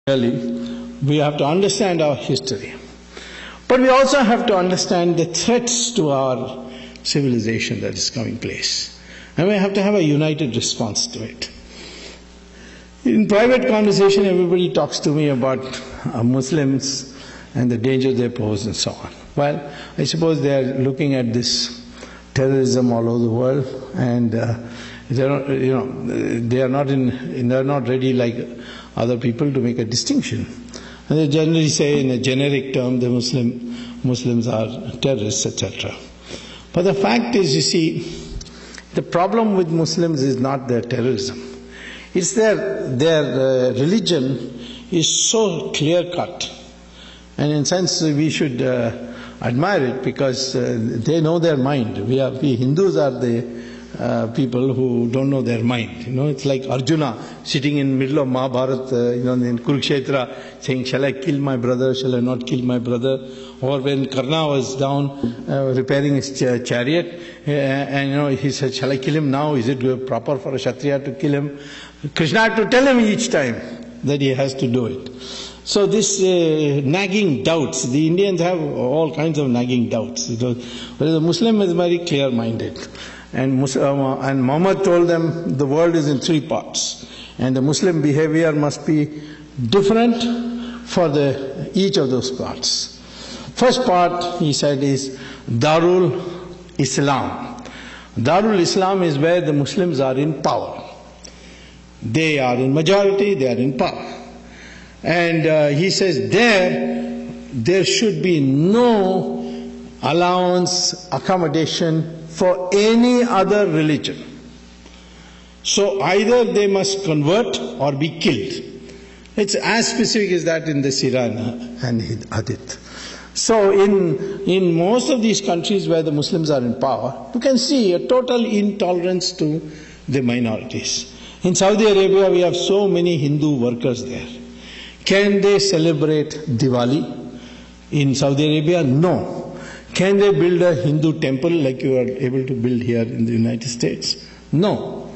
Really, we have to understand our history. But we also have to understand the threats to our civilization that is coming place. And we have to have a united response to it. In private conversation, everybody talks to me about Muslims and the danger they pose and so on. Well, I suppose they are looking at this terrorism all over the world, and they are not ready like other people to make a distinction. And they generally say in a generic term the Muslims are terrorists, etc. But the fact is, you see, the problem with Muslims is not their terrorism. It's their religion is so clear-cut. And in a sense we should admire it because they know their mind. We Hindus are the people who don't know their mind. It's like Arjuna sitting in the middle of Mahabharata, in Kurukshetra, saying, "Shall I kill my brother? Shall I not kill my brother?" Or when Karna was down repairing his chariot, and he said, "Shall I kill him now? Is it proper for a Kshatriya to kill him?" Krishna had to tell him each time that he has to do it. So this nagging doubts, the Indians have all kinds of nagging doubts. Whereas the Muslim is very clear-minded. And Muhammad told them the world is in three parts. And the Muslim behavior must be different for each of those parts. First part, he said, is Darul Islam. Darul Islam is where the Muslims are in power. They are in majority, they are in power. And he says there should be no allowance, accommodation for any other religion. So either they must convert or be killed. It's as specific as that in the Sirah and Hadith. So in most of these countries where the Muslims are in power, you can see a total intolerance to the minorities. In Saudi Arabia, we have so many Hindu workers there. Can they celebrate Diwali in Saudi Arabia? No. Can they build a Hindu temple like you are able to build here in the United States? No.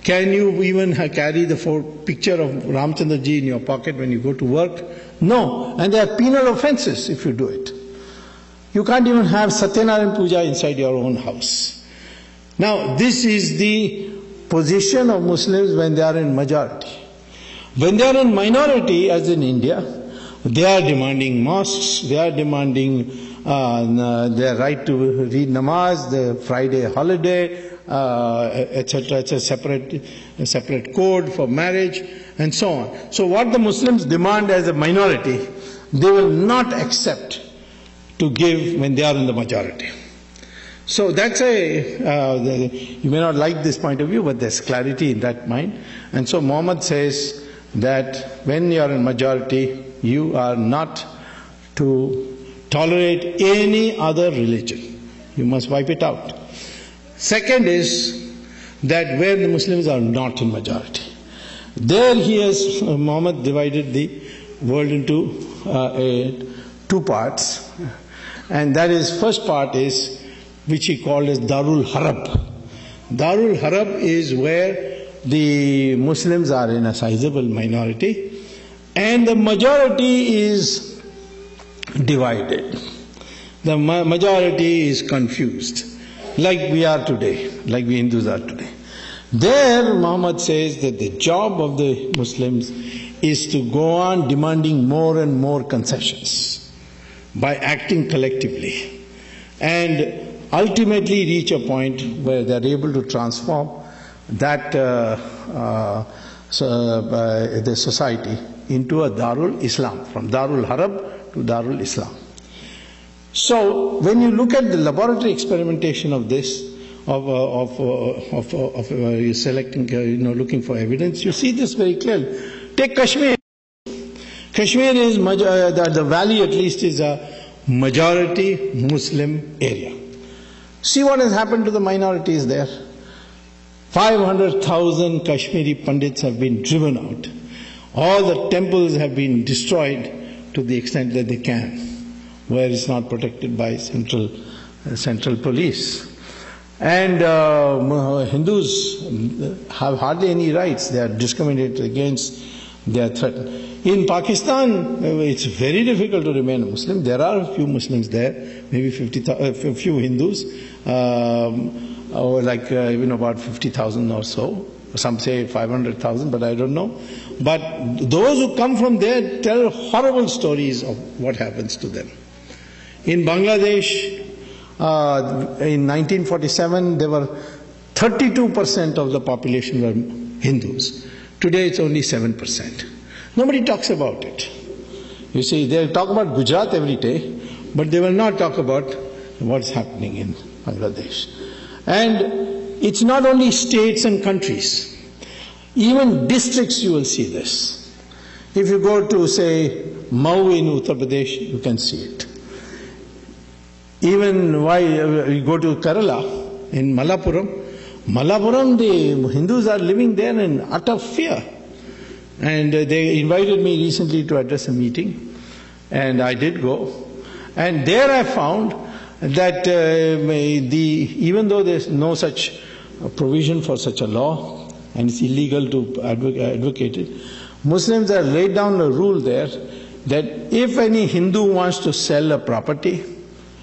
Can you even carry the picture of Ramchandra ji in your pocket when you go to work? No. And there are penal offenses if you do it. You can't even have Satyanarayan Puja inside your own house. Now, this is the position of Muslims when they are in majority. When they are in minority, as in India, they are demanding mosques, they are demanding their right to read namaz, the Friday holiday, etc. It's a separate code for marriage, and so on. So what the Muslims demand as a minority, they will not accept to give when they are in the majority. So that's you may not like this point of view, but there's clarity in that mind. And so Muhammad says that when you are in majority, you are not to tolerate any other religion. You must wipe it out. Second is that where the Muslims are not in majority, there Muhammad divided the world into two parts. And that is, first part is, which he called as Darul Harab. Darul Harab is where the Muslims are in a sizable minority and the majority is divided. The majority is confused, like we are today, like we Hindus are today. There Muhammad says that the job of the Muslims is to go on demanding more and more concessions by acting collectively and ultimately reach a point where they are able to transform that the society into a Darul Islam, from Darul Harab to Darul Islam. So when you look at the laboratory experimentation of this, of selecting, looking for evidence, you see this very clearly. Take Kashmir. Kashmir is, the valley at least is a majority Muslim area. See what has happened to the minorities there. 500,000 Kashmiri Pandits have been driven out. All the temples have been destroyed to the extent that they can, where it's not protected by central police. And Hindus have hardly any rights. They are discriminated against They are threatened. In Pakistan, it's very difficult to remain a Muslim. There are a few Muslims there, maybe a few Hindus, or like about 50,000 or so. Some say 500,000, but I don't know. But those who come from there tell horrible stories of what happens to them. In Bangladesh, in 1947, there were 32% of the population were Hindus. Today it's only 7%. Nobody talks about it. You see, they talk about Gujarat every day, but they will not talk about what's happening in Bangladesh. And it's not only states and countries. Even districts you will see this. If you go to, say, Mau in Uttar Pradesh, you can see it. Even you go to Kerala, in Malappuram, the Hindus are living there in utter fear. And they invited me recently to address a meeting, and I did go. And there I found that even though there's no such provision for such a law, and it's illegal to advocate it, Muslims have laid down a rule there that if any Hindu wants to sell a property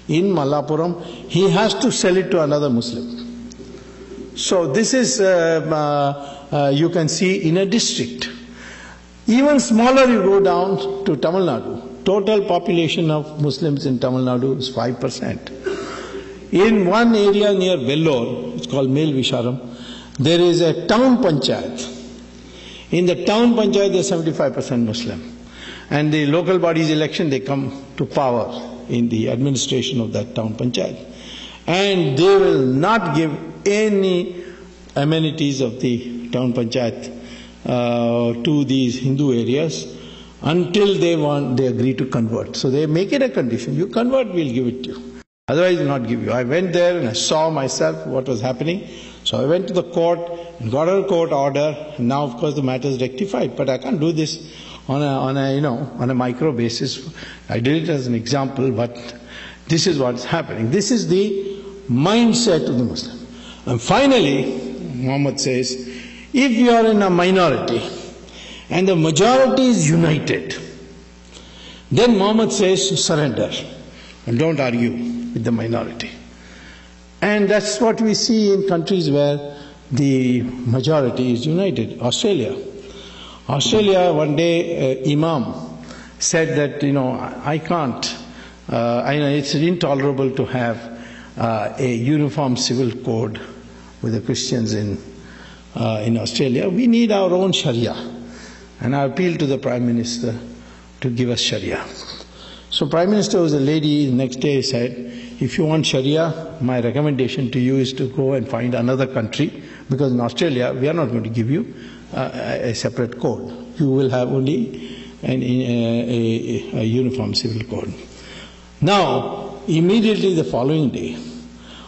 in Malappuram, he has to sell it to another Muslim. So this is, you can see in a district. Even smaller you go down to Tamil Nadu. Total population of Muslims in Tamil Nadu is 5%. In one area near Vellore, it's called Mel Visharam, there is a town panchayat. In the town panchayat there is 75% Muslim. And the local body's election, they come to power in the administration of that town panchayat. And they will not give any amenities of the town panchayat to these Hindu areas until they agree to convert. So they make it a condition. You convert, we'll give it to you. Otherwise, we'll not give you. I went there and I saw myself what was happening. So I went to the court and got a court order. And now, of course, the matter is rectified. But I can't do this on a micro basis. I did it as an example, but this is what's happening. This is the mindset of the Muslim. And finally, Muhammad says, if you are in a minority and the majority is united, then Muhammad says, surrender and don't argue with the minority. And that's what we see in countries where the majority is united. Australia, one day, Imam said that, I can't, it's intolerable to have a uniform civil code with the Christians in Australia. We need our own Sharia. And I appealed to the Prime Minister to give us Sharia. So Prime Minister was a lady, the next day said, if you want Sharia, my recommendation to you is to go and find another country, because in Australia we are not going to give you a separate code. You will have only a uniform civil code. Now, immediately the following day,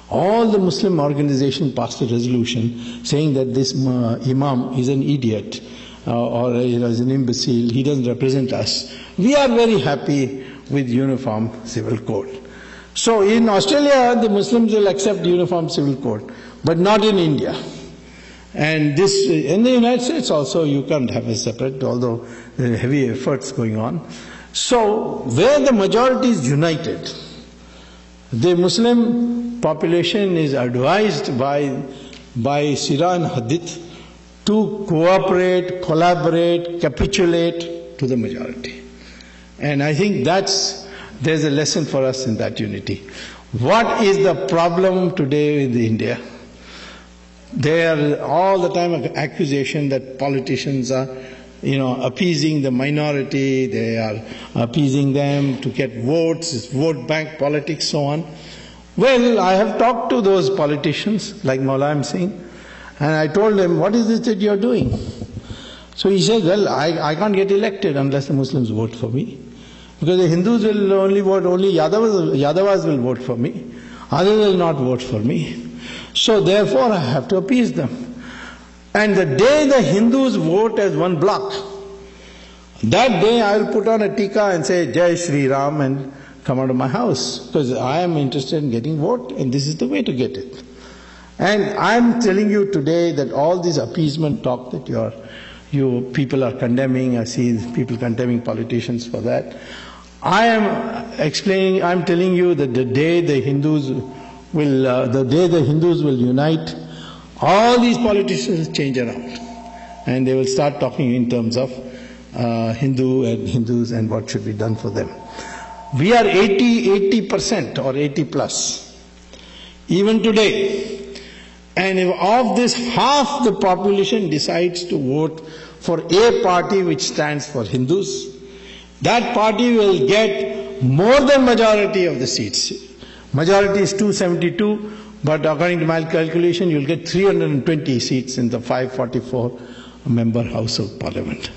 all the Muslim organizations passed a resolution saying that this Imam is an idiot or is an imbecile, he doesn't represent us. We are very happy with uniform civil code. So in Australia, the Muslims will accept uniform civil code, but not in India. And this, in the United States also, you can't have a separate, although there are heavy efforts going on. So where the majority is united, the Muslim population is advised by Sirah and Hadith to cooperate, collaborate, capitulate to the majority. And I think there's a lesson for us in that unity. What is the problem today in India? There are all the time an accusation that politicians are, appeasing the minority, they are appeasing them to get votes, it's vote bank politics, so on. Well, I have talked to those politicians, like Maulam Singh, and I told him, what is it that you're doing? So he said, well, I can't get elected unless the Muslims vote for me. Because the Hindus will only vote, only Yadavas will vote for me. Others will not vote for me. So therefore I have to appease them. And the day the Hindus vote as one bloc, that day I will put on a tika and say, Jai Shri Ram, and come out of my house. Because I am interested in getting vote, and this is the way to get it. And I am telling you today that all this appeasement talk that you are You people are condemning, I see people condemning politicians for that. I am telling you that the day the Hindus will unite, all these politicians change around. And they will start talking in terms of Hindus and what should be done for them. We are 80% or 80 plus. Even today. And if of this half the population decides to vote for a party which stands for Hindus, that party will get more than majority of the seats. Majority is 272, but according to my calculation, you'll get 320 seats in the 544 member House of Parliament.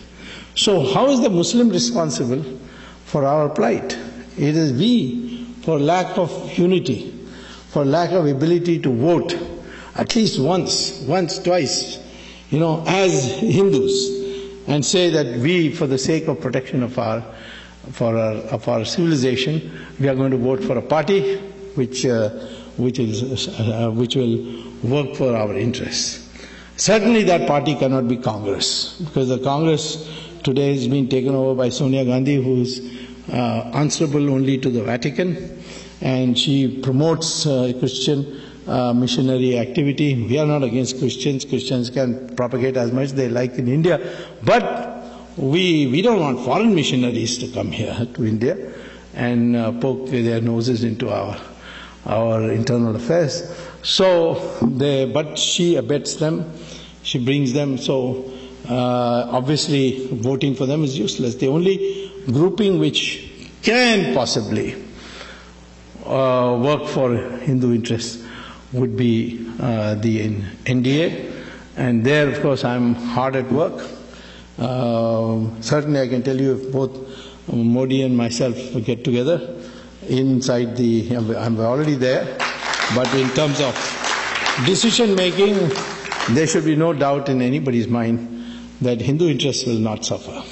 So how is the Muslim responsible for our plight? It is we, for lack of unity, for lack of ability to vote, at least once, twice, as Hindus, and say that we, for the sake of protection of our civilization, we are going to vote for a party which will work for our interests. Certainly that party cannot be Congress, because the Congress today has been taken over by Sonia Gandhi, who is answerable only to the Vatican, and she promotes Christian missionary activity. We are not against Christians. Christians can propagate as much as they like in India, but we don't want foreign missionaries to come here to India and poke their noses into our internal affairs. But she abets them, she brings them, so obviously voting for them is useless. The only grouping which can possibly work for Hindu interests would be the NDA, and there of course I'm hard at work. Certainly I can tell you, if both Modi and myself get together inside I'm already there, but in terms of decision making, there should be no doubt in anybody's mind that Hindu interests will not suffer.